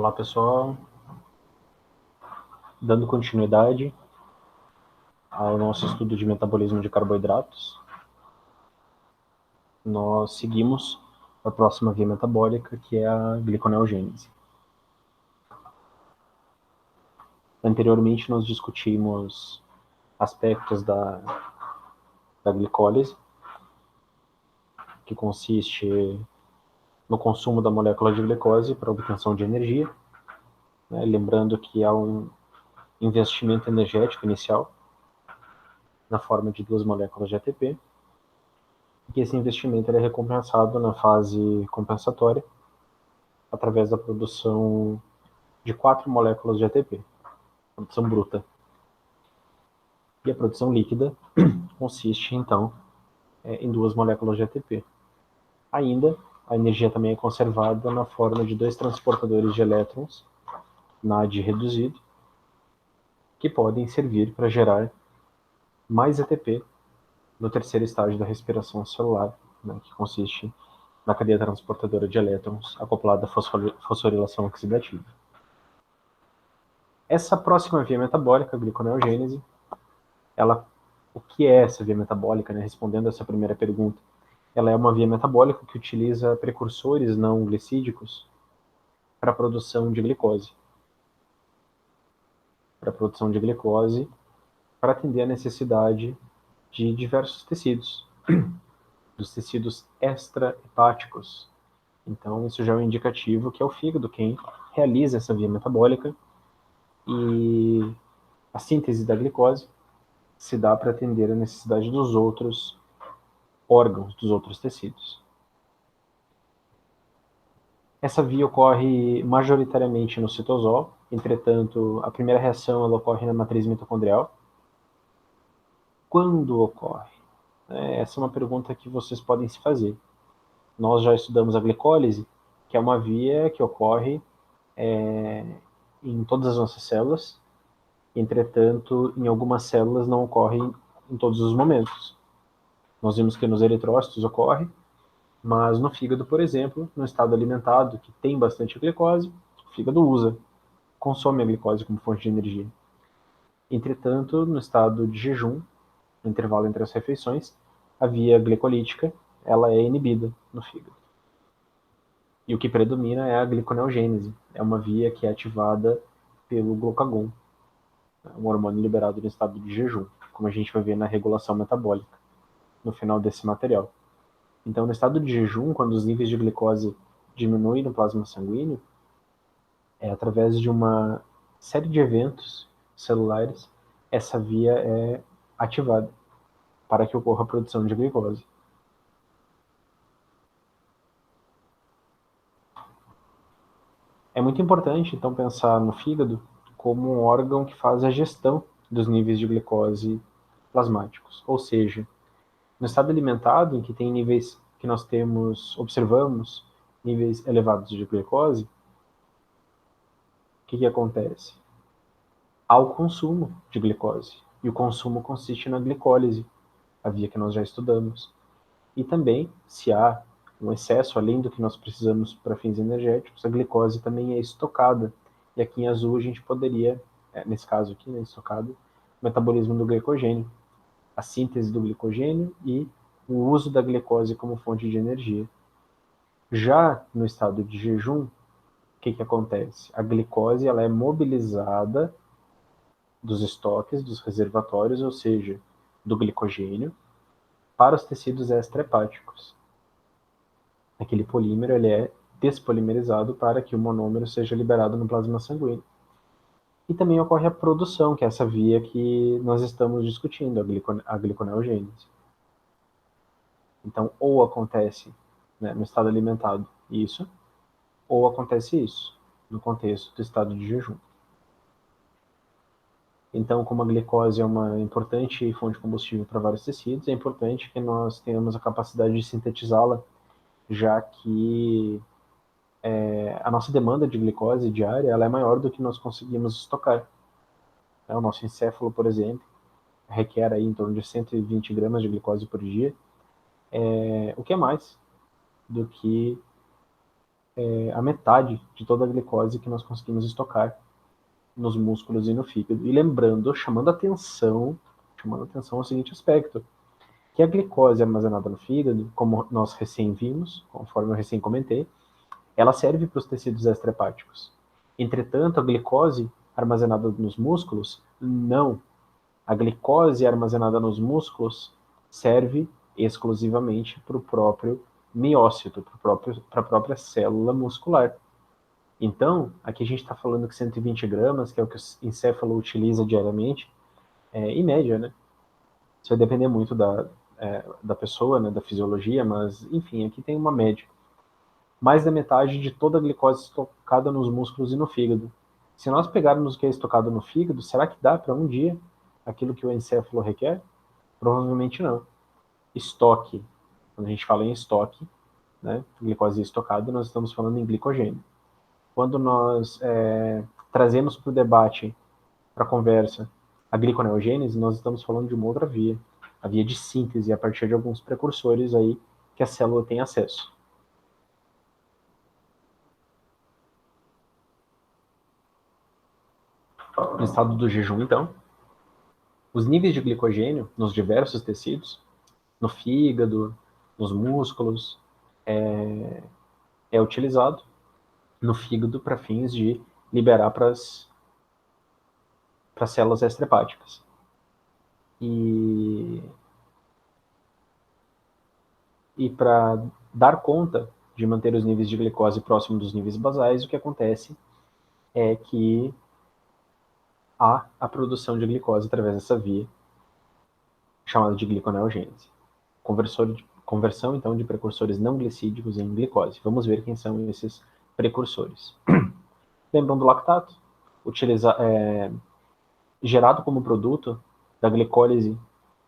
Olá, pessoal. Dando continuidade ao nosso estudo de metabolismo de carboidratos, nós seguimos a próxima via metabólica, que é a gliconeogênese. Anteriormente, nós discutimos aspectos da glicólise, que consiste no consumo da molécula de glicose para obtenção de energia, né? Lembrando que há um investimento energético inicial na forma de duas moléculas de ATP, e esse investimento é recompensado na fase compensatória através da produção de 4 moléculas de ATP, produção bruta. E a produção líquida consiste, então, em 2 moléculas de ATP. Ainda, a energia também é conservada na forma de 2 transportadores de elétrons, NAD reduzido, que podem servir para gerar mais ATP no terceiro estágio da respiração celular, né, que consiste na cadeia transportadora de elétrons acoplada à fosforilação oxidativa. Essa próxima via metabólica, a gliconeogênese, o que é essa via metabólica, né? Respondendo essa primeira pergunta, ela é uma via metabólica que utiliza precursores não glicídicos para a produção de glicose. Para atender a necessidade de diversos tecidos, dos tecidos extrahepáticos. Então, isso já é um indicativo que é o fígado quem realiza essa via metabólica, e a síntese da glicose se dá para atender a necessidade dos outros órgãos, dos outros tecidos. Essa via ocorre majoritariamente no citosol, entretanto, a primeira reação ela ocorre na matriz mitocondrial. Quando ocorre? Essa é uma pergunta que vocês podem se fazer. Nós já estudamos a glicólise, que é uma via que ocorre em todas as nossas células, entretanto, em algumas células não ocorre em todos os momentos. Nós vimos que nos eritrócitos ocorre, mas no fígado, por exemplo, no estado alimentado, que tem bastante glicose, o fígado consome a glicose como fonte de energia. Entretanto, no estado de jejum, no intervalo entre as refeições, a via glicolítica ela é inibida no fígado. E o que predomina é a gliconeogênese, é uma via que é ativada pelo glucagon, um hormônio liberado no estado de jejum, como a gente vai ver na regulação metabólica, no final desse material. Então, no estado de jejum, quando os níveis de glicose diminuem no plasma sanguíneo, é através de uma série de eventos celulares, essa via é ativada para que ocorra a produção de glicose. É muito importante, então, pensar no fígado como um órgão que faz a gestão dos níveis de glicose plasmáticos. Ou seja, no estado alimentado, em que tem níveis que nós observamos níveis elevados de glicose, o que acontece? Há o consumo de glicose, e o consumo consiste na glicólise, a via que nós já estudamos. E também, se há um excesso além do que nós precisamos para fins energéticos, a glicose também é estocada. E aqui em azul a gente poderia, nesse caso aqui, né, estocado, o metabolismo do glicogênio, a síntese do glicogênio e o uso da glicose como fonte de energia. Já no estado de jejum, o que acontece? A glicose ela é mobilizada dos estoques, dos reservatórios, ou seja, do glicogênio, para os tecidos extrahepáticos. Aquele polímero ele é despolimerizado para que o monômero seja liberado no plasma sanguíneo. E também ocorre a produção, que é essa via que nós estamos discutindo, a gliconeogênese. Então, ou acontece, né, no estado alimentado isso, ou acontece isso no contexto do estado de jejum. Então, como a glicose é uma importante fonte de combustível para vários tecidos, é importante que nós tenhamos a capacidade de sintetizá-la, já que a nossa demanda de glicose diária ela é maior do que nós conseguimos estocar. O nosso encéfalo, por exemplo, requer aí em torno de 120 gramas de glicose por dia, o que é mais do que a metade de toda a glicose que nós conseguimos estocar nos músculos e no fígado. E lembrando, chamando atenção ao seguinte aspecto, que a glicose armazenada no fígado, como nós recém vimos, conforme eu recém comentei, ela serve para os tecidos extrahepáticos. Entretanto, a glicose armazenada nos músculos, não. A glicose armazenada nos músculos serve exclusivamente para o próprio miócito, para a própria célula muscular. Então, aqui a gente está falando que 120 gramas, que é o que o encéfalo utiliza diariamente, em média, né? Isso vai depender muito da pessoa, né, da fisiologia, mas, enfim, aqui tem uma média. Mais da metade de toda a glicose estocada nos músculos e no fígado. Se nós pegarmos o que é estocado no fígado, será que dá para um dia aquilo que o encéfalo requer? Provavelmente não. Estoque, quando a gente fala em estoque, né, glicose estocada, nós estamos falando em glicogênio. Quando nós trazemos para o debate, para a conversa, a gliconeogênese, nós estamos falando de uma outra via, a via de síntese, a partir de alguns precursores aí que a célula tem acesso. No estado do jejum, então, os níveis de glicogênio nos diversos tecidos, no fígado, nos músculos, é utilizado no fígado para fins de liberar para as células extrahepáticas. E para dar conta de manter os níveis de glicose próximos dos níveis basais, o que acontece é que há a produção de glicose através dessa via, chamada de gliconeogênese. Conversão, então, de precursores não glicídicos em glicose. Vamos ver quem são esses precursores. Lembram do lactato? Gerado como produto da glicólise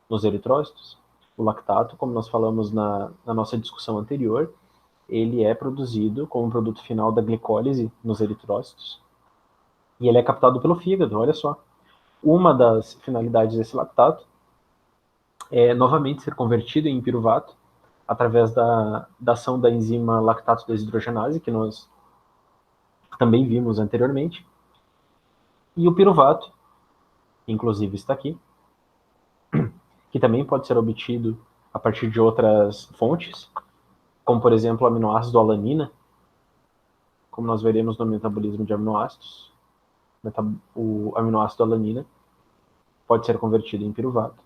nos eritrócitos. O lactato, como nós falamos na nossa discussão anterior, ele é produzido como produto final da glicólise nos eritrócitos. E ele é captado pelo fígado, olha só. Uma das finalidades desse lactato é novamente ser convertido em piruvato através da ação da enzima lactato desidrogenase, que nós também vimos anteriormente. E o piruvato, inclusive está aqui, que também pode ser obtido a partir de outras fontes, como por exemplo o aminoácido alanina, como nós veremos no metabolismo de aminoácidos. O aminoácido alanina pode ser convertido em piruvato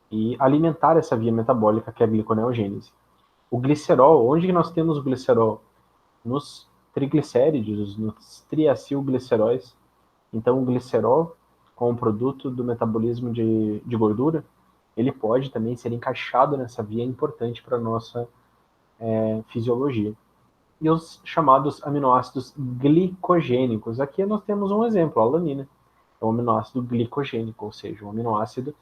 e alimentar essa via metabólica que é a gliconeogênese. O glicerol, onde nós temos o glicerol? Nos triglicéridos, nos triacilgliceróis. Então, o glicerol, como produto do metabolismo de gordura, ele pode também ser encaixado nessa via importante para a nossa fisiologia. E os chamados aminoácidos glicogênicos. Aqui nós temos um exemplo, a alanina. É um aminoácido glicogênico, ou seja, um aminoácido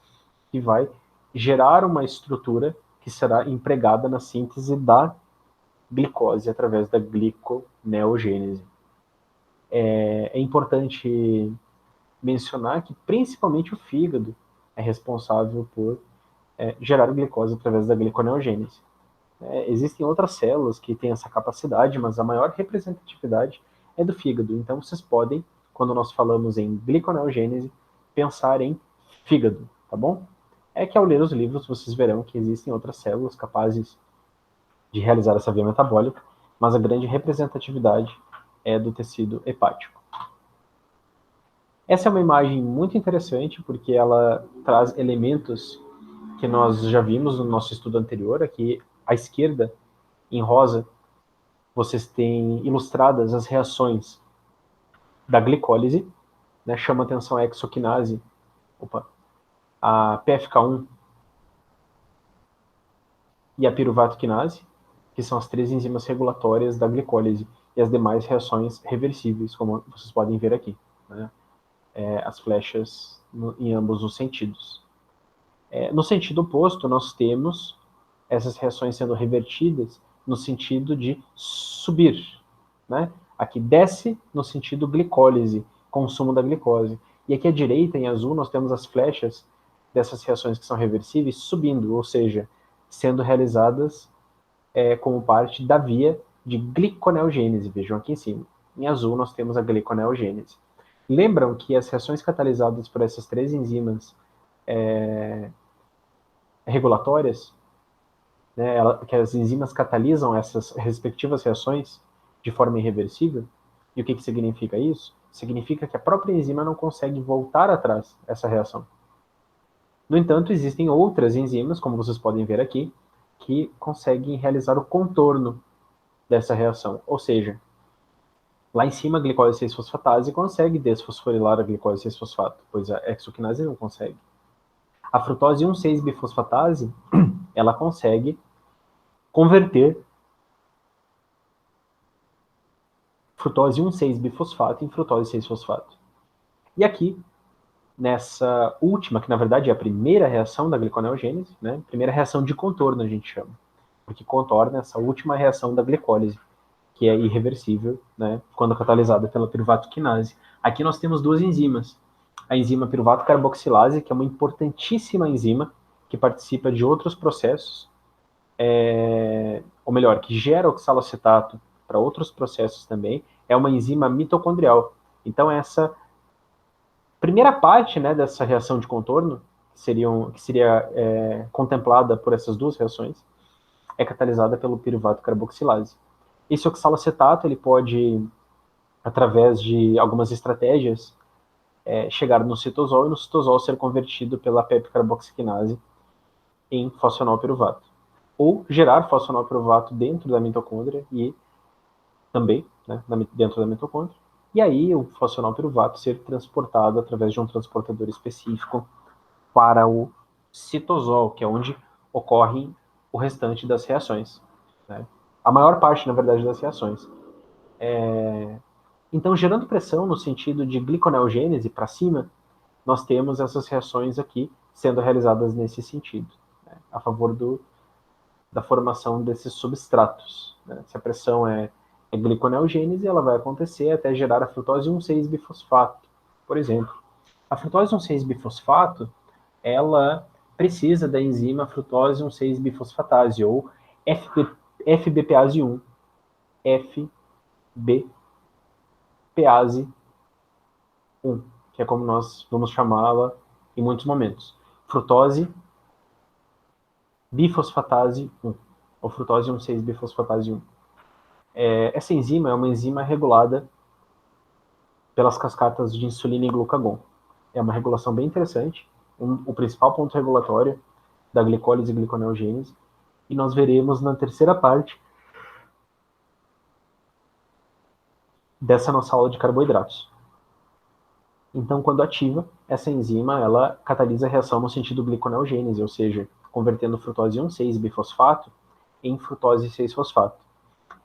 que vai gerar uma estrutura que será empregada na síntese da glicose através da gliconeogênese. É importante mencionar que principalmente o fígado é responsável por gerar glicose através da gliconeogênese. Existem outras células que têm essa capacidade, mas a maior representatividade é do fígado. Então vocês podem, quando nós falamos em gliconeogênese, pensar em fígado, tá bom? É que ao ler os livros vocês verão que existem outras células capazes de realizar essa via metabólica, mas a grande representatividade é do tecido hepático. Essa é uma imagem muito interessante porque ela traz elementos que nós já vimos no nosso estudo anterior. Aqui à esquerda, em rosa, vocês têm ilustradas as reações da glicólise, né? Chama atenção a hexoquinase, a PFK1 e a piruvatoquinase, que são as 3 enzimas regulatórias da glicólise, e as demais reações reversíveis, como vocês podem ver aqui, né? As flechas em ambos os sentidos. No sentido oposto, nós temos essas reações sendo revertidas no sentido de subir, né? Aqui desce no sentido glicólise, consumo da glicose. E aqui à direita, em azul, nós temos as flechas dessas reações que são reversíveis subindo, ou seja, sendo realizadas como parte da via de gliconeogênese. Vejam aqui em cima. Em azul nós temos a gliconeogênese. Lembram que as reações catalisadas por essas três enzimas regulatórias, né, que as enzimas catalisam essas respectivas reações de forma irreversível? E o que significa isso? Significa que a própria enzima não consegue voltar atrás essa reação. No entanto, existem outras enzimas, como vocês podem ver aqui, que conseguem realizar o contorno dessa reação. Ou seja, lá em cima a glicose 6-fosfatase consegue desfosforilar a glicose 6-fosfato, pois a hexoquinase não consegue. A frutose 1,6-bifosfatase, ela consegue converter frutose 1,6-bifosfato em frutose 6-fosfato. E aqui, nessa última, que na verdade é a primeira reação da gliconeogênese, né? Primeira reação de contorno a gente chama, porque contorna essa última reação da glicólise, que é irreversível, né, quando catalisada pela piruvato quinase. Aqui nós temos duas enzimas. A enzima piruvato carboxilase, que é uma importantíssima enzima que participa de outros processos, ou melhor, que gera oxalacetato para outros processos também, é uma enzima mitocondrial. Então essa primeira parte, né, dessa reação de contorno, que seria contemplada por essas duas reações, é catalisada pelo piruvato carboxilase. Esse oxalacetato ele pode, através de algumas estratégias, chegar no citosol e no citosol ser convertido pela pepcarboxiquinase em fosfonol-piruvato. Ou gerar fosfonol-piruvato dentro da mitocôndria e também, né, dentro da mitocôndria. E aí o fosfonol-piruvato ser transportado através de um transportador específico para o citosol, que é onde ocorrem o restante das reações, né? A maior parte, na verdade, das reações. Então, gerando pressão no sentido de gliconeogênese para cima, nós temos essas reações aqui sendo realizadas nesse sentido, né, a favor da formação desses substratos, né? Se a pressão é gliconeogênese, ela vai acontecer até gerar a frutose 1,6-bifosfato, por exemplo. A frutose 1,6-bifosfato, ela precisa da enzima frutose 1,6-bifosfatase, ou FBPase 1, FBPase 1, que é como nós vamos chamá-la em muitos momentos. Frutose bifosfatase 1, ou frutose 1,6-bifosfatase 1. Essa enzima é uma enzima regulada pelas cascatas de insulina e glucagon. É uma regulação bem interessante, o principal ponto regulatório da glicólise e gliconeogênese, e nós veremos na terceira parte dessa nossa aula de carboidratos. Então, quando ativa, essa enzima ela catalisa a reação no sentido gliconeogênese, ou seja, convertendo frutose 1,6-bifosfato em frutose 6-fosfato.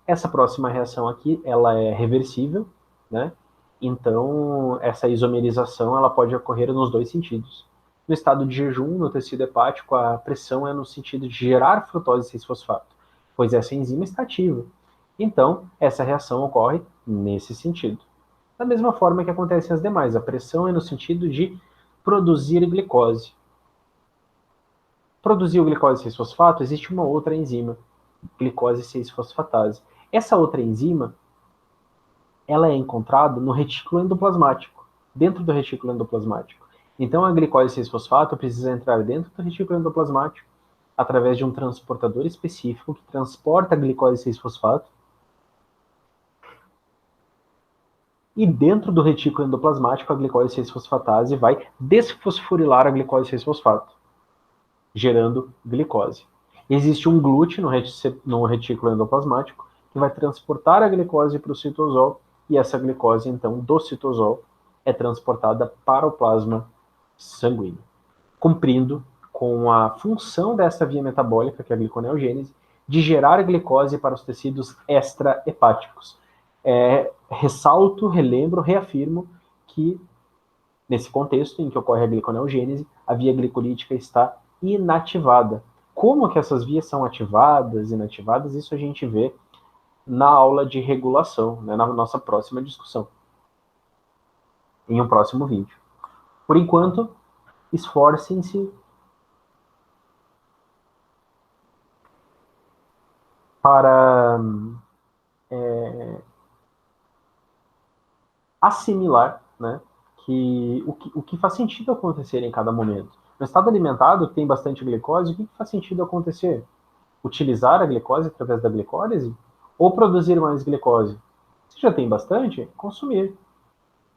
Essa próxima reação aqui, ela é reversível, né? Então, essa isomerização ela pode ocorrer nos dois sentidos. No estado de jejum, no tecido hepático, a pressão é no sentido de gerar frutose 6-fosfato, pois essa enzima está ativa. Então, essa reação ocorre nesse sentido. Da mesma forma que acontecem as demais, a pressão é no sentido de produzir glicose. Produzir o glicose 6-fosfato, existe uma outra enzima, glicose 6-fosfatase. Essa outra enzima, ela é encontrada no retículo endoplasmático, dentro do retículo endoplasmático. Então a glicose 6-fosfato precisa entrar dentro do retículo endoplasmático através de um transportador específico que transporta a glicose 6-fosfato. E dentro do retículo endoplasmático, a glicose 6-fosfatase vai desfosforilar a glicose 6-fosfato, gerando glicose. Existe um glúten no retículo endoplasmático que vai transportar a glicose para o citosol, e essa glicose, então, do citosol é transportada para o plasma sanguíneo, cumprindo com a função dessa via metabólica, que é a gliconeogênese, de gerar glicose para os tecidos extrahepáticos. Ressalto, relembro, reafirmo que, nesse contexto em que ocorre a gliconeogênese, a via glicolítica está inativada. Como que essas vias são ativadas, inativadas, isso a gente vê na aula de regulação, né, na nossa próxima discussão, em um próximo vídeo. Por enquanto, esforcem-se para assimilar, né, que o que faz sentido acontecer em cada momento. No estado alimentado, que tem bastante glicose, o que faz sentido acontecer? Utilizar a glicose através da glicólise ou produzir mais glicose? Se já tem bastante, consumir.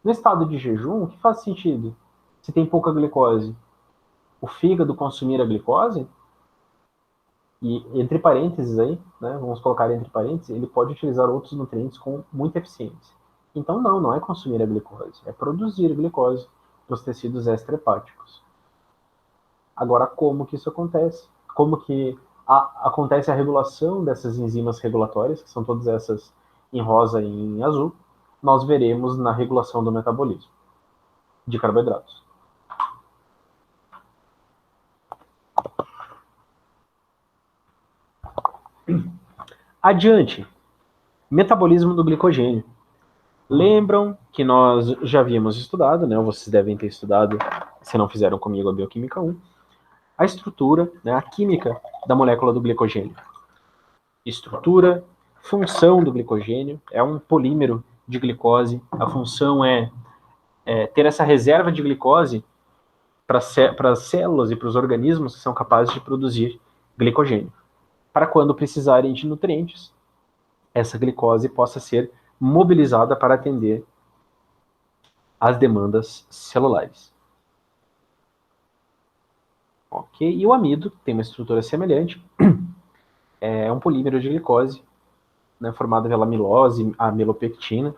No estado de jejum, o que faz sentido? Se tem pouca glicose, o fígado consumir a glicose, e entre parênteses aí, né, vamos colocar entre parênteses, ele pode utilizar outros nutrientes com muita eficiência. Então não é consumir a glicose, é produzir a glicose para os tecidos extrahepáticos. Agora, como que isso acontece? Como que acontece a regulação dessas enzimas regulatórias, que são todas essas em rosa e em azul, nós veremos na regulação do metabolismo de carboidratos. Adiante, metabolismo do glicogênio. Lembram que nós já havíamos estudado, né? Vocês devem ter estudado, se não fizeram comigo, a Bioquímica 1, a estrutura, né, a química da molécula do glicogênio. Estrutura, função do glicogênio, é um polímero de glicose. A função é ter essa reserva de glicose para as células e para os organismos que são capazes de produzir glicogênio. Para quando precisarem de nutrientes, essa glicose possa ser mobilizada para atender às demandas celulares. Ok? E o amido tem uma estrutura semelhante, é um polímero de glicose, né, formado pela amilose, a amilopectina,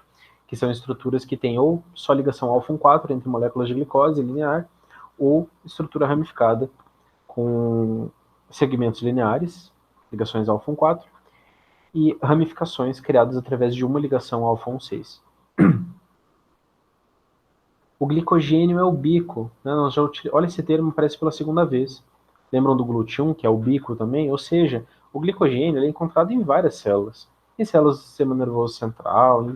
que são estruturas que têm ou só ligação alfa-1,4 entre moléculas de glicose linear, ou estrutura ramificada com segmentos lineares, ligações alfa-1,4, e ramificações criadas através de uma ligação alfa-1,6. O glicogênio é o bico, né? Olha, esse termo aparece pela segunda vez. Lembram do GLUT1, que é o bico também? Ou seja, o glicogênio é encontrado em várias células. Em células do sistema nervoso central,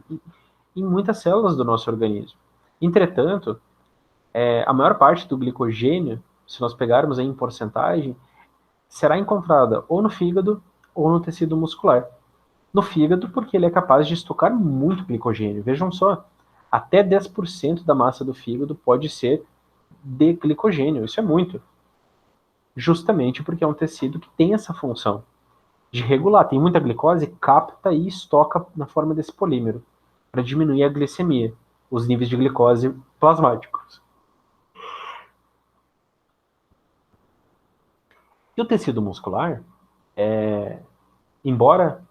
em muitas células do nosso organismo. Entretanto, a maior parte do glicogênio, se nós pegarmos aí em porcentagem, será encontrada ou no fígado ou no tecido muscular. No fígado, porque ele é capaz de estocar muito glicogênio. Vejam só, até 10% da massa do fígado pode ser de glicogênio. Isso é muito. Justamente porque é um tecido que tem essa função de regular. Tem muita glicose, capta e estoca na forma desse polímero, para diminuir a glicemia, os níveis de glicose plasmáticos. E o tecido muscular, embora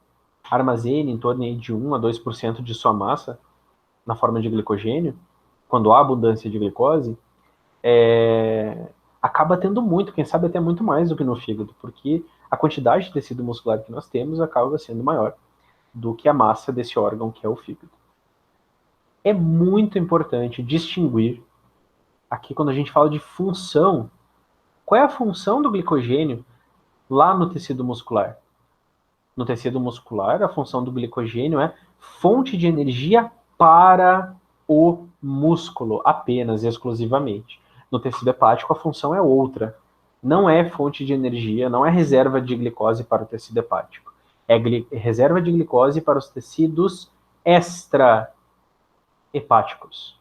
armazene em torno de 1 a 2% de sua massa na forma de glicogênio, quando há abundância de glicose, acaba tendo muito, quem sabe até muito mais do que no fígado, porque a quantidade de tecido muscular que nós temos acaba sendo maior do que a massa desse órgão que é o fígado. É muito importante distinguir, aqui quando a gente fala de função, qual é a função do glicogênio lá no tecido muscular? No tecido muscular, a função do glicogênio é fonte de energia para o músculo, apenas, exclusivamente. No tecido hepático, a função é outra. Não é fonte de energia, não é reserva de glicose para o tecido hepático. É reserva de glicose para os tecidos extra-hepáticos.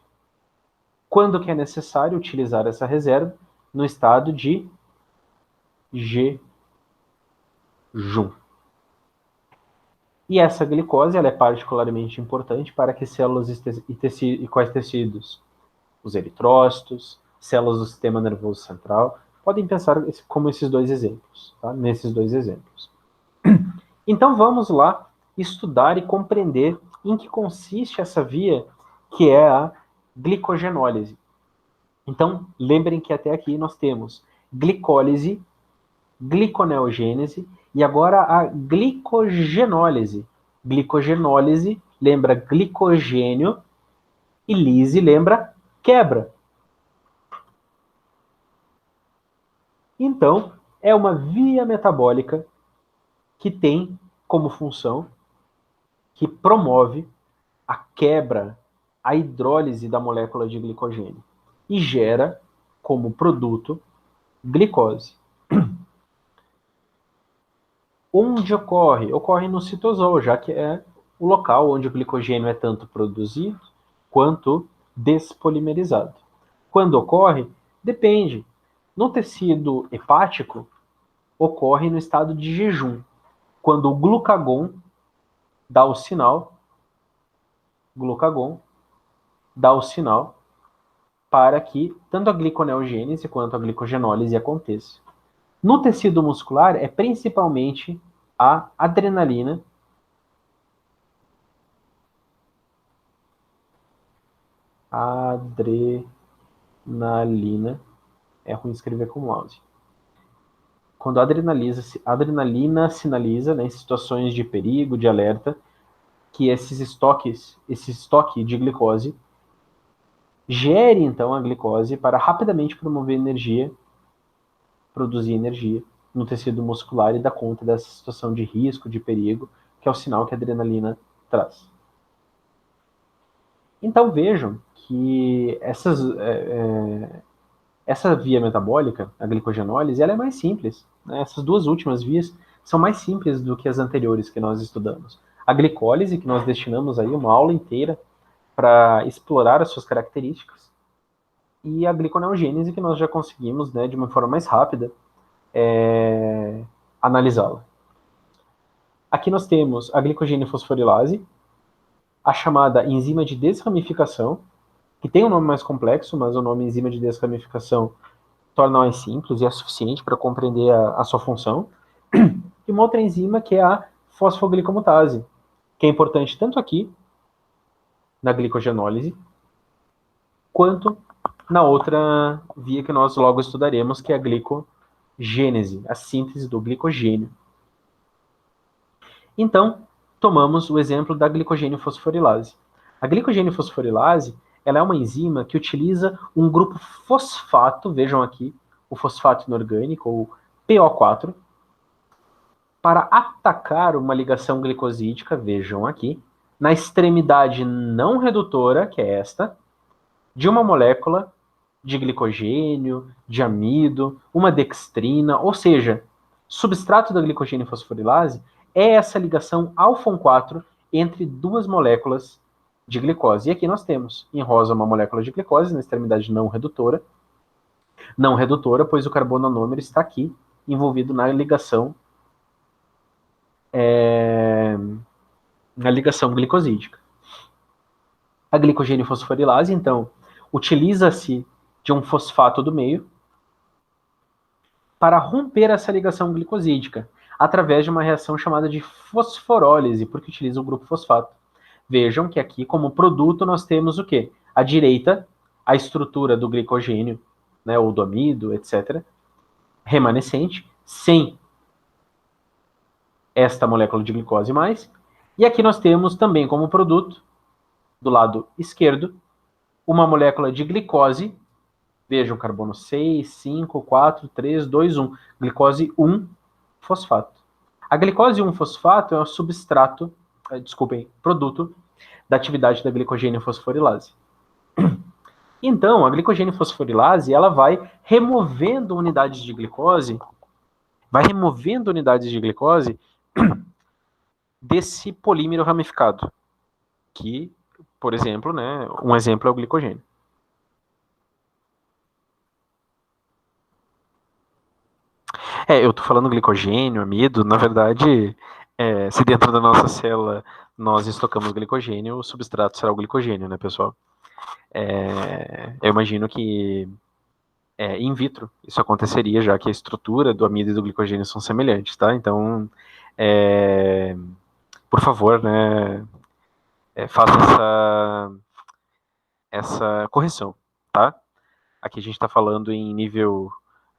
Quando que é necessário utilizar essa reserva? No estado de jejum. E essa glicose ela é particularmente importante para que células e quais tecidos? Os eritrócitos, células do sistema nervoso central. Podem pensar como esses dois exemplos, tá? Nesses dois exemplos. Então vamos lá estudar e compreender em que consiste essa via que é a glicogenólise. Então, lembrem que até aqui nós temos glicólise, gliconeogênese e agora a glicogenólise. Glicogenólise lembra glicogênio e lise lembra quebra. Então, é uma via metabólica que tem como função, que promove a quebra, a hidrólise da molécula de glicogênio e gera como produto glicose. Onde ocorre? Ocorre no citosol, já que é o local onde o glicogênio é tanto produzido quanto despolimerizado. Quando ocorre? Depende. No tecido hepático, ocorre no estado de jejum, quando o dá o sinal, glucagon dá o sinal para que tanto a gliconeogênese quanto a glicogenólise aconteça. No tecido muscular, é principalmente a adrenalina é ruim escrever com mouse. Quando a adrenalina sinaliza, né, em situações de perigo, de alerta, que esse estoque de glicose gere então a glicose para rapidamente produzir energia no tecido muscular e dar conta dessa situação de risco, de perigo, que é o sinal que a adrenalina traz. Então vejam que essa via metabólica, a glicogenólise, ela é mais simples. Né? Essas duas últimas vias são mais simples do que as anteriores que nós estudamos. A glicólise, que nós destinamos aí uma aula inteira para explorar as suas características, e a gliconeogênese, que nós já conseguimos, né, de uma forma mais rápida, analisá-la. Aqui nós temos a glicogênio-fosforilase, a chamada enzima de desramificação, que tem um nome mais complexo, mas o nome enzima de desramificação torna mais simples e é suficiente para compreender a sua função. E uma outra enzima que é a fosfoglicomutase, que é importante tanto aqui, na glicogenólise, quanto na outra via que nós logo estudaremos, que é a glicogênese, a síntese do glicogênio. Então, tomamos o exemplo da glicogênio-fosforilase. A glicogênio-fosforilase, ela é uma enzima que utiliza um grupo fosfato, vejam aqui, o fosfato inorgânico, ou PO4, para atacar uma ligação glicosídica, vejam aqui, na extremidade não redutora, que é esta, de uma molécula de glicogênio, de amido, uma dextrina, ou seja, substrato da glicogênio fosforilase é essa ligação alfa-4 entre duas moléculas de glicose. E aqui nós temos, em rosa, uma molécula de glicose na extremidade não redutora, pois o carbonanômero está aqui, envolvido na ligação glicosídica. A glicogênio fosforilase, então, utiliza-se de um fosfato do meio para romper essa ligação glicosídica, através de uma reação chamada de fosforólise, porque utiliza o grupo fosfato. Vejam que aqui, como produto, nós temos o quê? À direita, a estrutura do glicogênio, né, ou do amido, etc., remanescente, sem esta molécula de glicose mais. E aqui nós temos também como produto, do lado esquerdo, uma molécula de glicose. Vejam, carbono 6, 5, 4, 3, 2, 1. Glicose 1-fosfato. A glicose 1-fosfato é o produto da atividade da glicogênio fosforilase. Então, a glicogênio fosforilase, ela vai removendo unidades de glicose desse polímero ramificado, que, por exemplo, né, um exemplo é o glicogênio. Eu tô falando glicogênio, amido, na verdade, se dentro da nossa célula nós estocamos glicogênio, o substrato será o glicogênio, né, pessoal? Eu imagino que in vitro isso aconteceria, já que a estrutura do amido e do glicogênio são semelhantes, tá? Então, por favor, né, faça essa correção, tá? Aqui a gente está falando em nível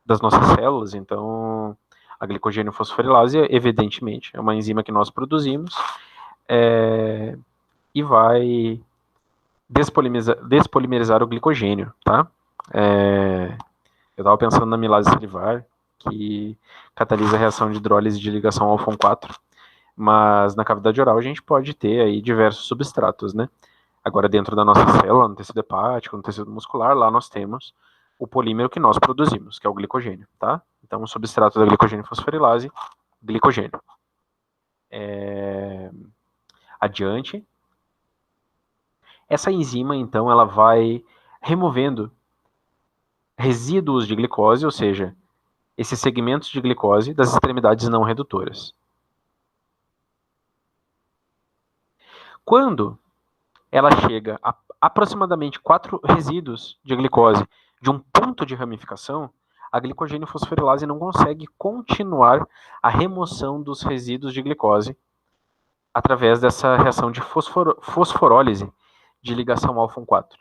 das nossas células, então a glicogênio fosforilase, evidentemente, é uma enzima que nós produzimos e vai despolimerizar o glicogênio, tá? Eu estava pensando na amilase salivar, que catalisa a reação de hidrólise de ligação alfa-4, mas na cavidade oral a gente pode ter aí diversos substratos, né? Agora, dentro da nossa célula, no tecido hepático, no tecido muscular, lá nós temos o polímero que nós produzimos, que é o glicogênio, tá? Então, o substrato da glicogênio fosforilase, glicogênio. adiante. Essa enzima, então, ela vai removendo resíduos de glicose, ou seja, esses segmentos de glicose das extremidades não redutoras. Quando ela chega a aproximadamente 4 resíduos de glicose de um ponto de ramificação, a glicogênio fosforilase não consegue continuar a remoção dos resíduos de glicose através dessa reação de fosforólise de ligação alfa-1,4.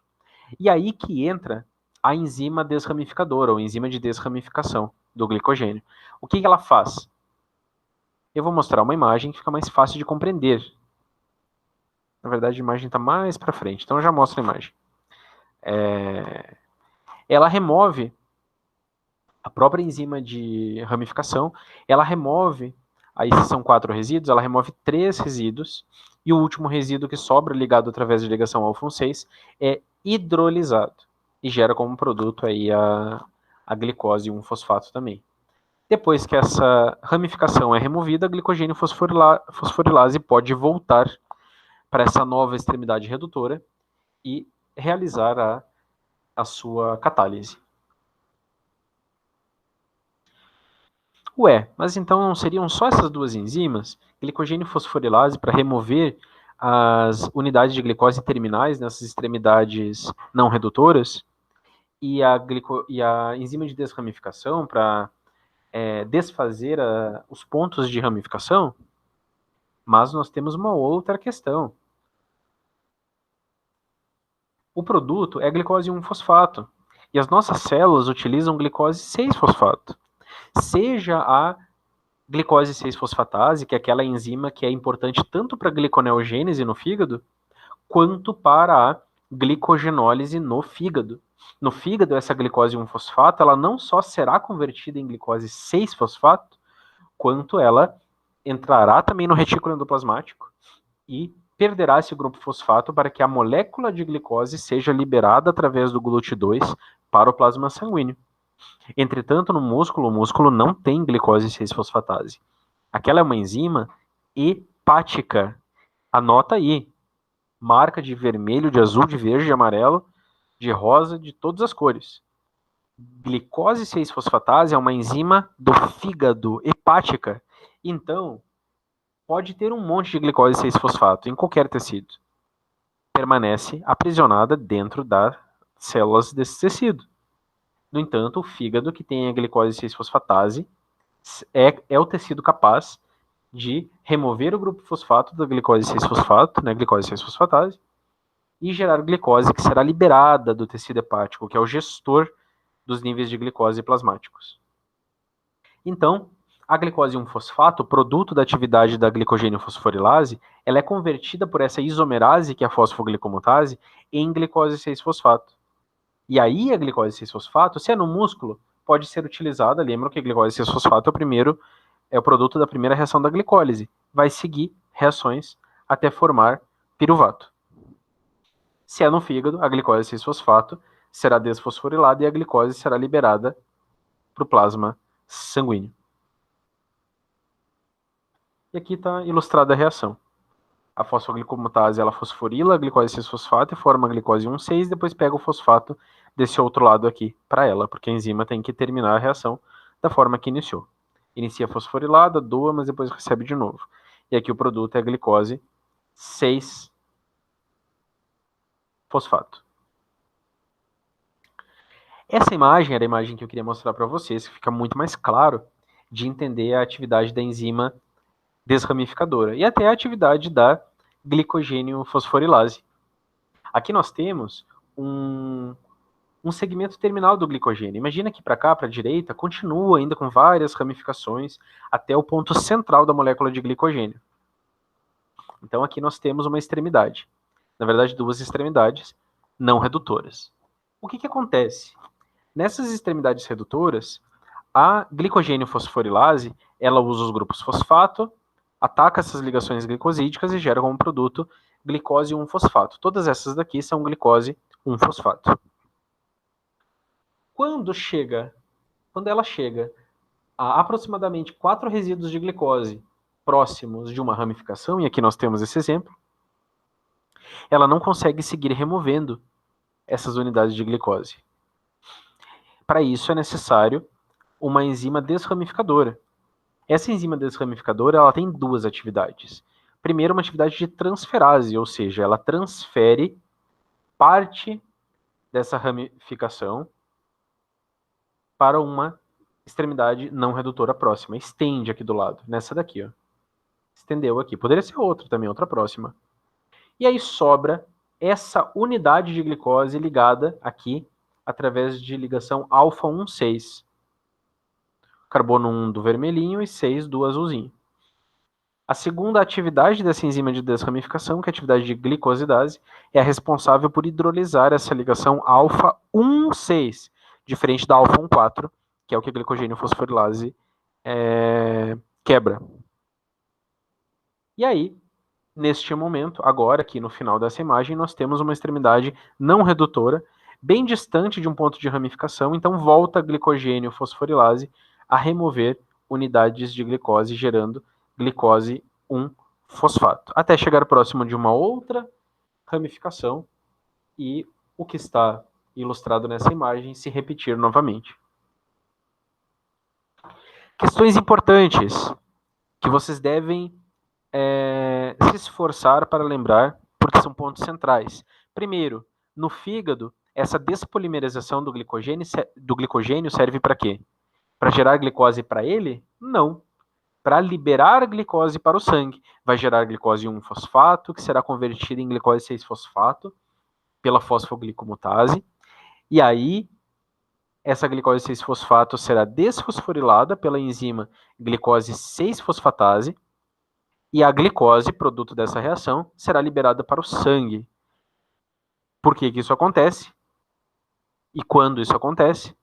E aí que entra a enzima desramificadora, ou enzima de desramificação do glicogênio. O que ela faz? Eu vou mostrar uma imagem que fica mais fácil de compreender. Na verdade, a imagem está mais para frente, então eu já mostro a imagem. Ela remove a própria enzima de ramificação, ela remove, aí são 4 resíduos, ela remove 3 resíduos, e o último resíduo que sobra, ligado através de ligação alfa-1,6, é hidrolisado, e gera como produto aí a glicose 1-fosfato também. Depois que essa ramificação é removida, a glicogênio fosforilase pode voltar para essa nova extremidade redutora e realizar a sua catálise. Ué, mas então não seriam só essas duas enzimas, glicogênio fosforilase, para remover as unidades de glicose terminais nessas extremidades não redutoras, e a enzima de desramificação para desfazer os pontos de ramificação? Mas nós temos uma outra questão. O produto é a glicose 1-fosfato, e as nossas células utilizam glicose 6-fosfato. Seja a glicose 6-fosfatase, que é aquela enzima que é importante tanto para a gliconeogênese no fígado, quanto para a glicogenólise no fígado. No fígado, essa glicose 1-fosfato, ela não só será convertida em glicose 6-fosfato, quanto ela entrará também no retículo endoplasmático e perderá esse grupo fosfato para que a molécula de glicose seja liberada através do GLUT2 para o plasma sanguíneo. Entretanto, no músculo, o músculo não tem glicose 6-fosfatase. Aquela é uma enzima hepática. Anota aí. Marca de vermelho, de azul, de verde, de amarelo, de rosa, de todas as cores. Glicose 6-fosfatase é uma enzima do fígado, hepática. Então, pode ter um monte de glicose 6-fosfato em qualquer tecido. Permanece aprisionada dentro das células desse tecido. No entanto, o fígado, que tem a glicose 6-fosfatase, é o tecido capaz de remover o grupo fosfato da glicose 6-fosfato, né, glicose 6-fosfatase, e gerar glicose que será liberada do tecido hepático, que é o gestor dos níveis de glicose plasmáticos. Então, a glicose 1-fosfato, produto da atividade da glicogênio fosforilase, ela é convertida por essa isomerase, que é a fosfoglicomutase, em glicose 6-fosfato. E aí a glicose 6-fosfato, se é no músculo, pode ser utilizada, lembram que a glicose 6-fosfato é o produto da primeira reação da glicólise. Vai seguir reações até formar piruvato. Se é no fígado, a glicose 6-fosfato será desfosforilada e a glicose será liberada para o plasma sanguíneo. E aqui está ilustrada a reação. A fosfoglicomutase, ela fosforila a glicose 6-fosfato e forma a glicose 1,6, depois pega o fosfato desse outro lado aqui para ela, porque a enzima tem que terminar a reação da forma que iniciou. Inicia fosforilada, doa, mas depois recebe de novo. E aqui o produto é a glicose 6-fosfato. Essa imagem era a imagem que eu queria mostrar para vocês, que fica muito mais claro de entender a atividade da enzima desramificadora e até a atividade da glicogênio fosforilase. Aqui nós temos um segmento terminal do glicogênio. Imagina que para cá, para a direita, continua ainda com várias ramificações até o ponto central da molécula de glicogênio. Então aqui nós temos uma extremidade. Na verdade, duas extremidades não redutoras. O que acontece? Nessas extremidades redutoras, a glicogênio fosforilase, ela usa os grupos fosfato, ataca essas ligações glicosídicas e gera como produto glicose 1-fosfato. Todas essas daqui são glicose 1-fosfato. Quando ela chega a aproximadamente 4 resíduos de glicose próximos de uma ramificação, e aqui nós temos esse exemplo, ela não consegue seguir removendo essas unidades de glicose. Para isso é necessário uma enzima desramificadora. Essa enzima desramificadora ela tem duas atividades. Primeiro, uma atividade de transferase, ou seja, ela transfere parte dessa ramificação para uma extremidade não redutora próxima. Estende aqui do lado, nessa daqui, ó. Estendeu aqui. Poderia ser outra também, outra próxima. E aí sobra essa unidade de glicose ligada aqui através de ligação alfa 1,6. Carbono 1 do vermelhinho e 6 do azulzinho. A segunda atividade dessa enzima de desramificação, que é a atividade de glicosidase, é a responsável por hidrolisar essa ligação alfa 1,6, diferente da alfa 1,4, que é o que a glicogênio fosforilase quebra. E aí, neste momento, agora aqui no final dessa imagem, nós temos uma extremidade não redutora, bem distante de um ponto de ramificação, então volta a glicogênio fosforilase a remover unidades de glicose, gerando glicose 1-fosfato, até chegar próximo de uma outra ramificação e o que está ilustrado nessa imagem se repetir novamente. Questões importantes que vocês devem se esforçar para lembrar, porque são pontos centrais. Primeiro, no fígado, essa despolimerização do glicogênio serve para quê? Para gerar glicose para ele? Não. Para liberar glicose para o sangue. Vai gerar glicose 1-fosfato, que será convertida em glicose 6-fosfato pela fosfoglicomutase. E aí, essa glicose 6-fosfato será desfosforilada pela enzima glicose 6-fosfatase, e a glicose, produto dessa reação, será liberada para o sangue. Por que isso acontece? E quando isso acontece?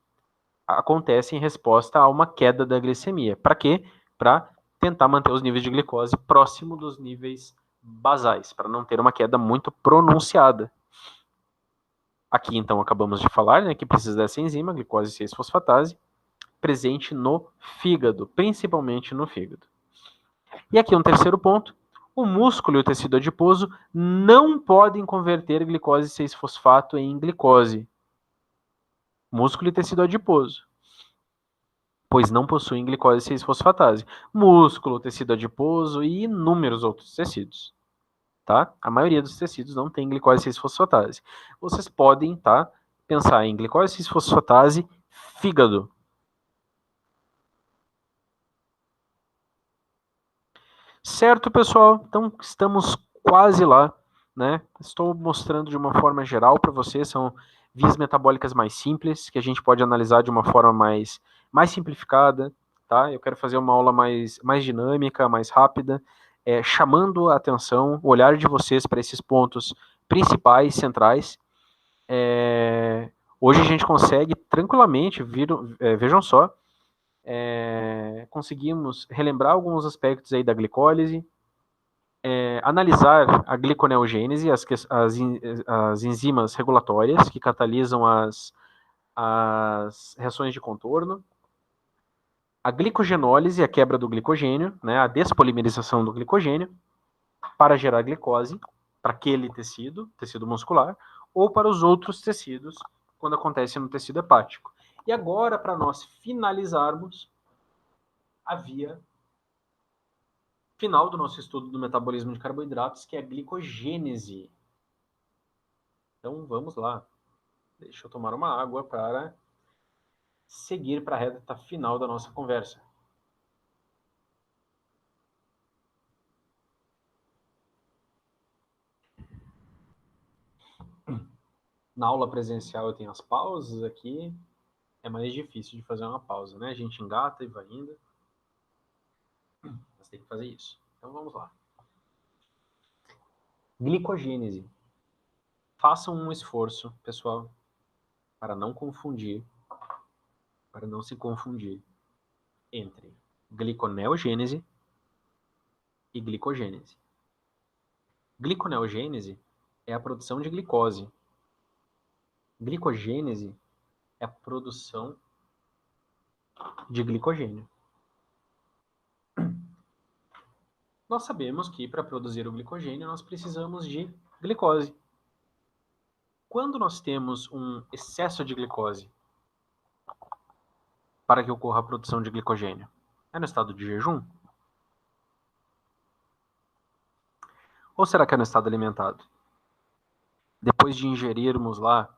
Acontece em resposta a uma queda da glicemia. Para quê? Para tentar manter os níveis de glicose próximo dos níveis basais, para não ter uma queda muito pronunciada. Aqui, então, acabamos de falar, né, que precisa dessa enzima, glicose 6-fosfatase, presente no fígado, principalmente no fígado. E aqui um terceiro ponto. O músculo e o tecido adiposo não podem converter glicose 6-fosfato em glicose. Músculo e tecido adiposo, pois não possuem glicose 6-fosfatase. Músculo, tecido adiposo e inúmeros outros tecidos. Tá? A maioria dos tecidos não tem glicose 6-fosfatase. Vocês podem, tá, pensar em glicose 6-fosfatase, fígado. Certo, pessoal? Então, estamos quase lá, né? Estou mostrando de uma forma geral para vocês, são vias metabólicas mais simples, que a gente pode analisar de uma forma mais simplificada, tá? Eu quero fazer uma aula mais dinâmica, mais rápida, chamando a atenção, o olhar de vocês para esses pontos principais, centrais. Hoje a gente consegue tranquilamente, vejam só, conseguimos relembrar alguns aspectos aí da glicólise, analisar a gliconeogênese, as enzimas regulatórias que catalisam as reações de contorno, a glicogenólise, a quebra do glicogênio, né, a despolimerização do glicogênio, para gerar glicose para aquele tecido muscular, ou para os outros tecidos, quando acontece no tecido hepático. E agora, para nós finalizarmos a via final do nosso estudo do metabolismo de carboidratos, que é a glicogênese. Então, vamos lá. Deixa eu tomar uma água para seguir para a reta final da nossa conversa. Na aula presencial eu tenho as pausas aqui. É mais difícil de fazer uma pausa, né? A gente engata e vai indo. Mas tem que fazer isso. Então, vamos lá. Glicogênese. Façam um esforço, pessoal, para não se confundir entre gliconeogênese e glicogênese. Gliconeogênese é a produção de glicose. Glicogênese é a produção de glicogênio. Nós sabemos que para produzir o glicogênio nós precisamos de Glicose. Quando nós temos um excesso de glicose para que ocorra a produção de glicogênio? É no estado de jejum? Ou será que é no estado alimentado? Depois de ingerirmos lá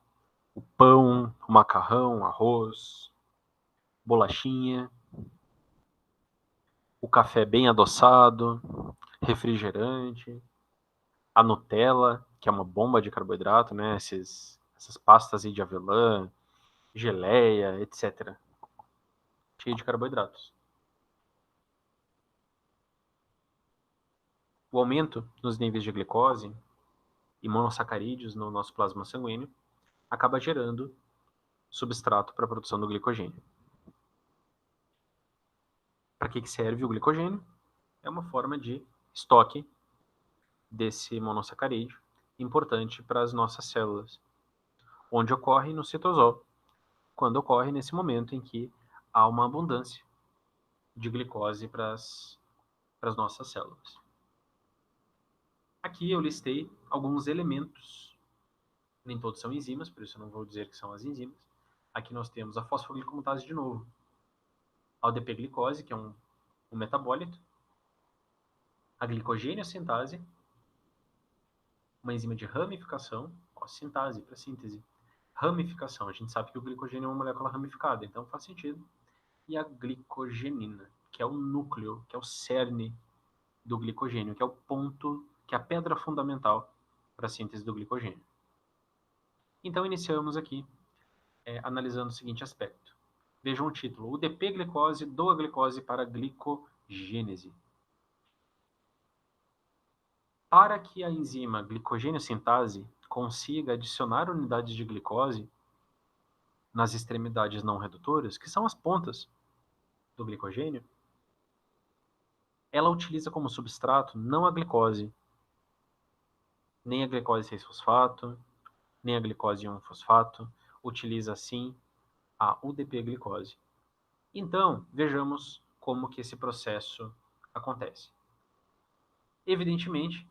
o pão, o macarrão, o arroz, bolachinha, o café bem adoçado, refrigerante, a Nutella, que é uma bomba de carboidrato, né? Essas pastas aí de avelã, geleia, etc. Cheio de carboidratos. O aumento nos níveis de glicose e monossacarídeos no nosso plasma sanguíneo acaba gerando substrato para a produção do glicogênio. Para que serve o glicogênio? É uma forma de estoque desse monossacarídeo importante para as nossas células, onde ocorre no citosol, quando ocorre nesse momento em que há uma abundância de glicose para as nossas células. Aqui eu listei alguns elementos, nem todos são enzimas, por isso eu não vou dizer que são as enzimas. Aqui nós temos a fosfoglicomutase de novo, a ADP-glicose, que é um metabólito, a glicogênio-sintase, uma enzima de ramificação, sintase para síntese, ramificação, a gente sabe que o glicogênio é uma molécula ramificada, então faz sentido, e a glicogenina, que é o núcleo, que é o cerne do glicogênio, que é o ponto, que é a pedra fundamental para a síntese do glicogênio. Então iniciamos aqui analisando o seguinte aspecto. Vejam o título, UDP-glicose doa glicose para glicogênese. Para que a enzima glicogênio-sintase consiga adicionar unidades de glicose nas extremidades não redutoras, que são as pontas do glicogênio, ela utiliza como substrato não a glicose, nem a glicose 6-fosfato, nem a glicose 1-fosfato, utiliza sim a UDP-glicose. Então, vejamos como que esse processo acontece. Evidentemente,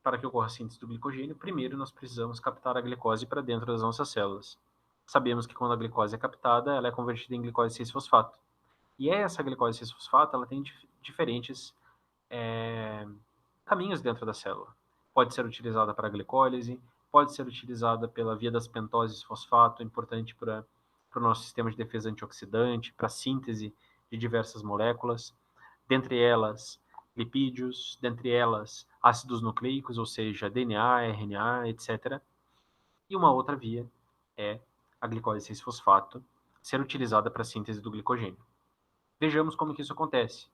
para que ocorra a síntese do glicogênio, primeiro nós precisamos captar a glicose para dentro das nossas células. Sabemos que quando a glicose é captada, ela é convertida em glicose 6-fosfato. E essa glicose 6-fosfato ela tem diferentes caminhos dentro da célula. Pode ser utilizada para a glicólise, pode ser utilizada pela via das pentoses fosfato, importante para o nosso sistema de defesa antioxidante, para a síntese de diversas moléculas, dentre elas lipídios, dentre elas ácidos nucleicos, ou seja, DNA, RNA, etc. E uma outra via é a glicose 6-fosfato, ser utilizada para a síntese do glicogênio. Vejamos como que isso acontece.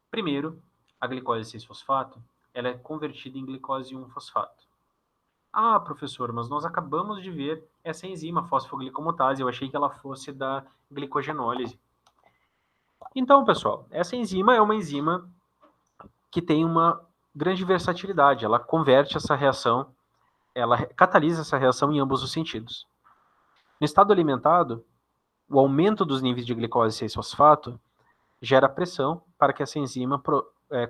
Primeiro, a glicose 6-fosfato ela é convertida em glicose 1-fosfato. Ah, professor, mas nós acabamos de ver essa enzima fosfoglicomutase, eu achei que ela fosse da glicogenólise. Então, pessoal, essa enzima é uma enzima que tem uma grande versatilidade, ela converte essa reação, ela catalisa essa reação em ambos os sentidos. No estado alimentado, o aumento dos níveis de glicose 6-fosfato gera pressão para que essa enzima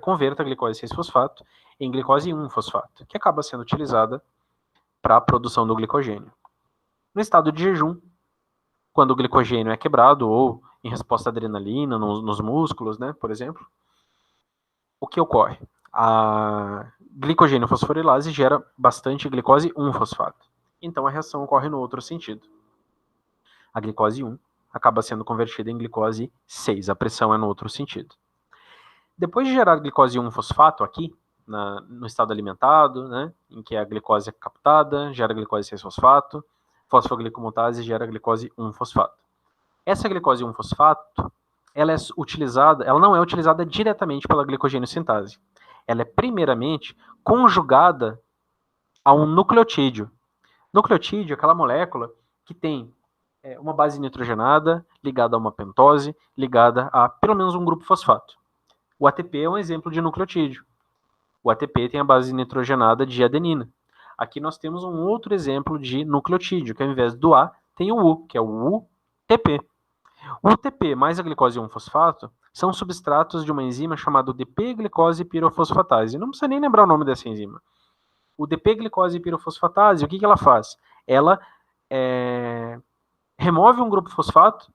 converta a glicose 6-fosfato em glicose 1-fosfato, que acaba sendo utilizada para a produção do glicogênio. No estado de jejum, quando o glicogênio é quebrado ou em resposta à adrenalina nos músculos, né, por exemplo, o que ocorre? A glicogênio fosforilase gera bastante glicose 1-fosfato. Então a reação ocorre no outro sentido. A glicose 1 acaba sendo convertida em glicose 6, a pressão é no outro sentido. Depois de gerar glicose 1-fosfato aqui, no estado alimentado, né, em que a glicose é captada, gera glicose 6-fosfato, fosfoglicomutase gera glicose 1-fosfato. Essa glicose 1-fosfato, ela não é utilizada diretamente pela glicogênio-sintase. Ela é primeiramente conjugada a um nucleotídeo. Nucleotídeo é aquela molécula que tem uma base nitrogenada ligada a uma pentose, ligada a pelo menos um grupo fosfato. O ATP é um exemplo de nucleotídeo. O ATP tem a base nitrogenada de adenina. Aqui nós temos um outro exemplo de nucleotídeo, que ao invés do A tem o U, que é o UTP. O UTP mais a glicose 1-fosfato são substratos de uma enzima chamada UDP-glicose pirofosfatase. Não precisa nem lembrar o nome dessa enzima. UDP-glicose pirofosfatase, o que ela faz? Ela remove um grupo fosfato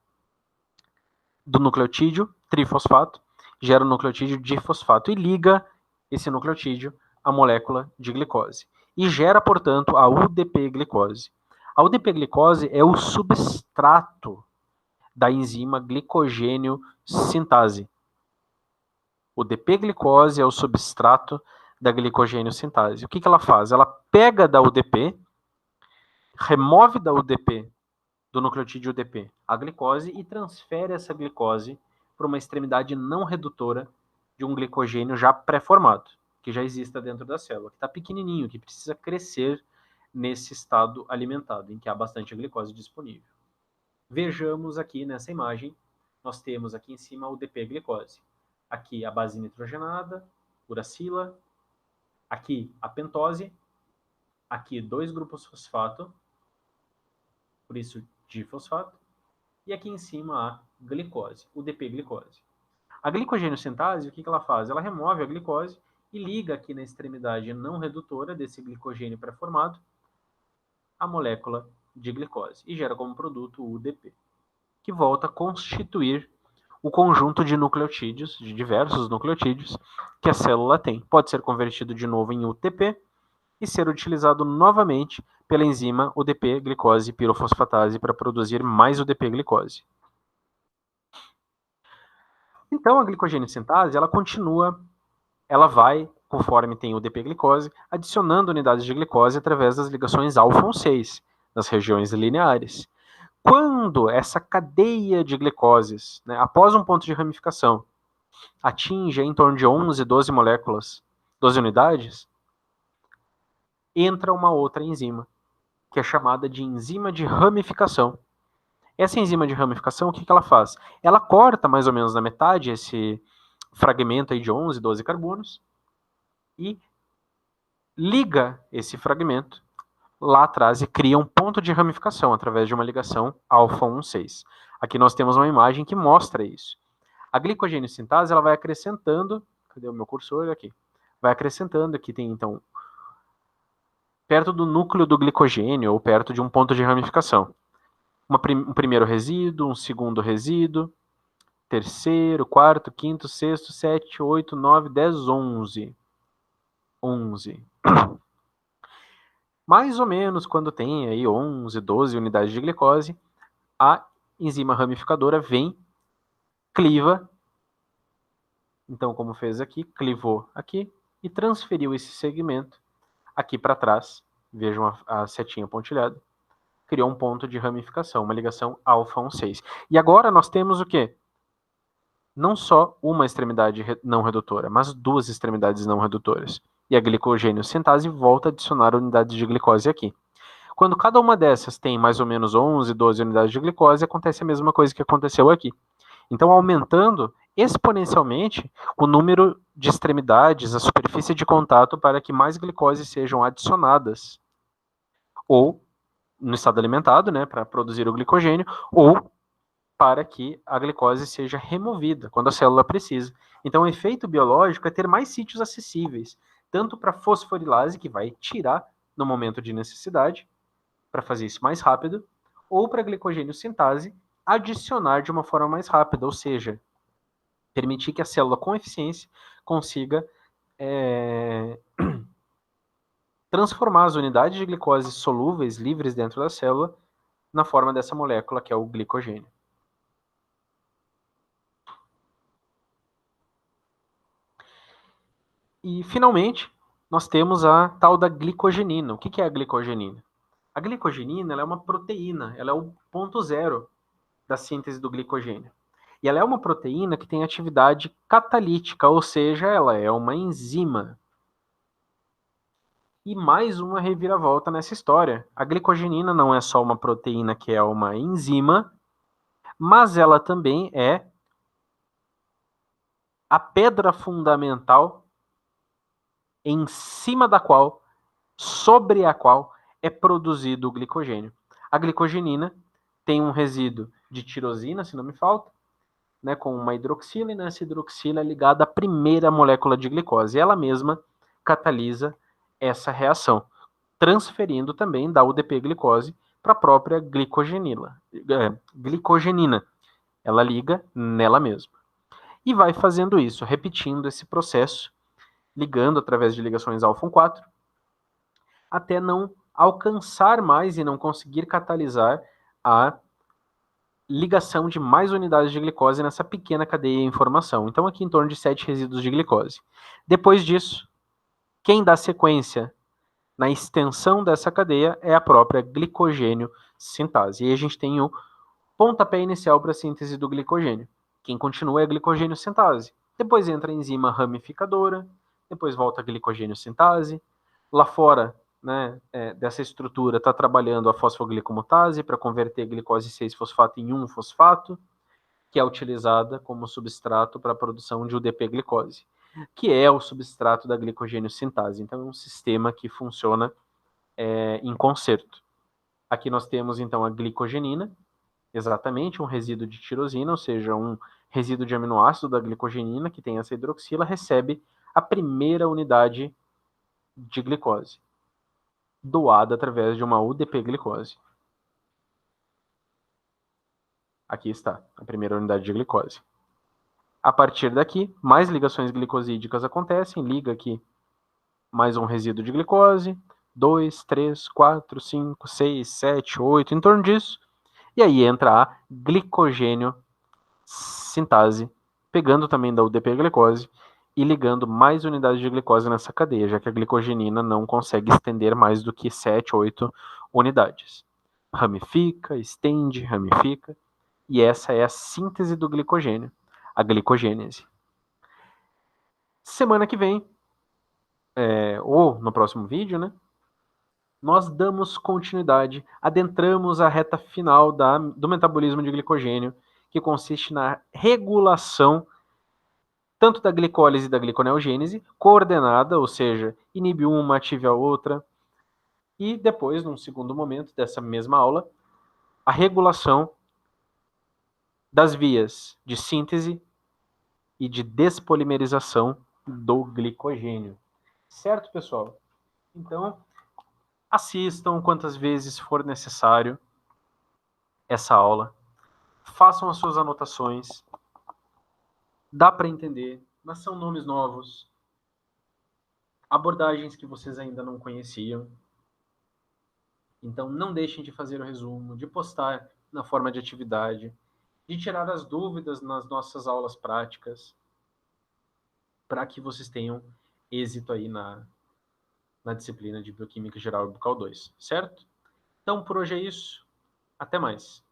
do nucleotídeo trifosfato, gera o nucleotídeo difosfato e liga esse nucleotídeo à molécula de glicose. E gera, portanto, a UDP-glicose. A UDP-glicose é o substrato da enzima glicogênio sintase. O UDP-glicose é o substrato da glicogênio sintase. O que ela faz? Ela pega da UDP, remove da UDP, do nucleotídeo UDP, a glicose e transfere essa glicose para uma extremidade não redutora de um glicogênio já pré-formado, que já exista dentro da célula, que está pequenininho, que precisa crescer nesse estado alimentado, em que há bastante glicose disponível. Vejamos aqui nessa imagem, nós temos aqui em cima a UDP-glicose. Aqui a base nitrogenada, uracila, aqui a pentose, aqui 2 grupos fosfato, por isso difosfato, e aqui em cima a glicose, UDP-glicose. A glicogênio sintase, o que ela faz? Ela remove a glicose e liga aqui na extremidade não redutora desse glicogênio pré-formado a molécula de glicose e gera como produto o UDP, que volta a constituir o conjunto de nucleotídeos, de diversos nucleotídeos, que a célula tem. Pode ser convertido de novo em UTP e ser utilizado novamente pela enzima UDP-glicose pirofosfatase para produzir mais UDP-glicose. Então, a glicogênio sintase, ela continua, ela vai, conforme tem o UDP-glicose, adicionando unidades de glicose através das ligações alfa-6, nas regiões lineares. Quando essa cadeia de glicoses, após um ponto de ramificação, atinge em torno de 11, 12 moléculas, 12 unidades, entra uma outra enzima, que é chamada de enzima de ramificação. Essa enzima de ramificação, o que ela faz? Ela corta mais ou menos na metade esse fragmento aí de 11, 12 carbonos e liga esse fragmento lá atrás e cria um ponto de ramificação através de uma ligação alfa-1,6. Aqui nós temos uma imagem que mostra isso. A glicogênio sintase, ela vai acrescentando, cadê o meu cursor aqui? Vai acrescentando, aqui tem então perto do núcleo do glicogênio ou perto de um ponto de ramificação. Um primeiro resíduo, um segundo resíduo, terceiro, quarto, quinto, sexto, 7, 8, 9, 10, 11. 11. Mais ou menos quando tem aí 11, 12 unidades de glicose, a enzima ramificadora vem, cliva, então como fez aqui, clivou aqui e transferiu esse segmento aqui para trás, vejam a setinha pontilhada, criou um ponto de ramificação, uma ligação alfa-1,6. E agora nós temos o quê? Não só uma extremidade não redutora, mas 2 extremidades não redutoras. E a glicogênio sintase volta a adicionar unidades de glicose aqui. Quando cada uma dessas tem mais ou menos 11, 12 unidades de glicose, acontece a mesma coisa que aconteceu aqui. Então, aumentando exponencialmente o número de extremidades, a superfície de contato para que mais glicose sejam adicionadas, ou no estado alimentado, para produzir o glicogênio, ou para que a glicose seja removida quando a célula precisa. Então, o efeito biológico é ter mais sítios acessíveis, tanto para a fosforilase, que vai tirar no momento de necessidade, para fazer isso mais rápido, ou para a glicogênio sintase, adicionar de uma forma mais rápida, ou seja, permitir que a célula com eficiência consiga transformar as unidades de glicose solúveis, livres dentro da célula, na forma dessa molécula, que é o glicogênio. E, finalmente, nós temos a tal da glicogenina. O que é a glicogenina? A glicogenina, ela é uma proteína, ela é o ponto zero da síntese do glicogênio. E ela é uma proteína que tem atividade catalítica, ou seja, ela é uma enzima. E mais uma reviravolta nessa história. A glicogenina não é só uma proteína que é uma enzima, mas ela também é a pedra fundamental em cima da qual, sobre a qual, é produzido o glicogênio. A glicogenina tem um resíduo de tirosina, se não me falta, com uma hidroxila, e essa hidroxila é ligada à primeira molécula de glicose. Ela mesma catalisa essa reação, transferindo também da UDP-glicose para a própria glicogenina. Ela liga nela mesma. E vai fazendo isso, repetindo esse processo, ligando através de ligações alfa-1,4, até não alcançar mais e não conseguir catalisar a ligação de mais unidades de glicose nessa pequena cadeia em formação. Então, aqui em torno de 7 resíduos de glicose. Depois disso, quem dá sequência na extensão dessa cadeia é a própria glicogênio sintase. E aí a gente tem o pontapé inicial para a síntese do glicogênio. Quem continua é a glicogênio sintase. Depois entra a enzima ramificadora, depois volta a glicogênio sintase. Lá fora, né, dessa estrutura está trabalhando a fosfoglicomutase para converter a glicose 6-fosfato em 1-fosfato, que é utilizada como substrato para a produção de UDP-glicose, que é o substrato da glicogênio sintase. Então, é um sistema que funciona em concerto. Aqui nós temos, então, a glicogenina, exatamente um resíduo de tirosina, ou seja, um resíduo de aminoácido da glicogenina, que tem essa hidroxila, recebe a primeira unidade de glicose, doada através de uma UDP-glicose. Aqui está, a primeira unidade de glicose. A partir daqui, mais ligações glicosídicas acontecem, liga aqui mais um resíduo de glicose, 2, 3, 4, 5, 6, 7, 8, em torno disso. E aí entra a glicogênio sintase, pegando também da UDP-glicose e ligando mais unidades de glicose nessa cadeia, já que a glicogenina não consegue estender mais do que 7, 8 unidades. Ramifica, estende, ramifica, e essa é a síntese do glicogênio, a glicogênese. Semana que vem, ou no próximo vídeo, né, nós damos continuidade, adentramos a reta final do metabolismo de glicogênio, que consiste na regulação tanto da glicólise e da gliconeogênese, coordenada, ou seja, inibe uma, ative a outra, e depois, num segundo momento dessa mesma aula, a regulação das vias de síntese e de despolimerização do glicogênio. Certo, pessoal? Então, assistam quantas vezes for necessário essa aula, façam as suas anotações, dá para entender, mas são nomes novos, abordagens que vocês ainda não conheciam. Então, não deixem de fazer o resumo, de postar na forma de atividade, de tirar as dúvidas nas nossas aulas práticas, para que vocês tenham êxito aí na disciplina de Bioquímica Geral e Bucal 2, certo? Então, por hoje é isso. Até mais.